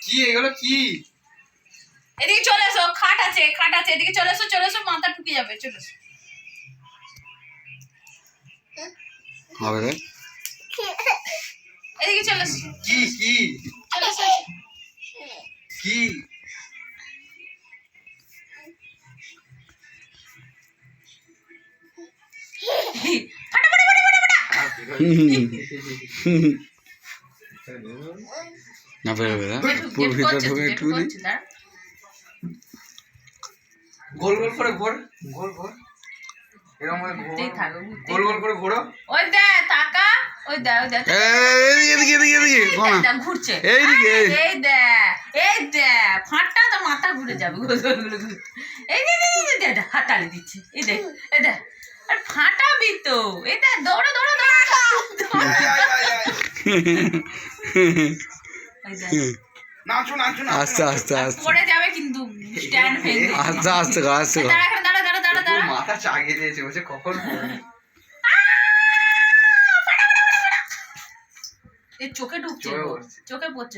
কি এগুলো কি? এদিকে চলে এসো, খাট আছে এদিকে চলে এসো মাথা ঢুকে যাবে, চলে এসো। হবে রে এদিকে চলে এসো, কি কি চলে এসো। কি? না বেরোবে না পুরো ভিতরে ঢুকে একটু গোল গোল করে ঘোর, গোল ঘোর, এরকম গোল গোল করে ঘোরো। ওই দে তাকা, ওই দে ঘুরছে, এই দে ফাঁটটা তো মাথা ঘুরে যাবে। এই দে হাতালি দিচ্ছে, এই দে আর ফাটাবি তো, এই দে দৌড়ো নাচো নাচো নাচো। আস্তে আস্তে আস্তে পড়ে যাবে কিন্তু, স্ট্যান্ড ভেঙে। আস্তে আস্তে আস্তে দাঁড়া। মাথা চাগিয়ে দিয়েছে, বলছে কখন এই চোখে ঢুকছে, চোখে পড়ছে।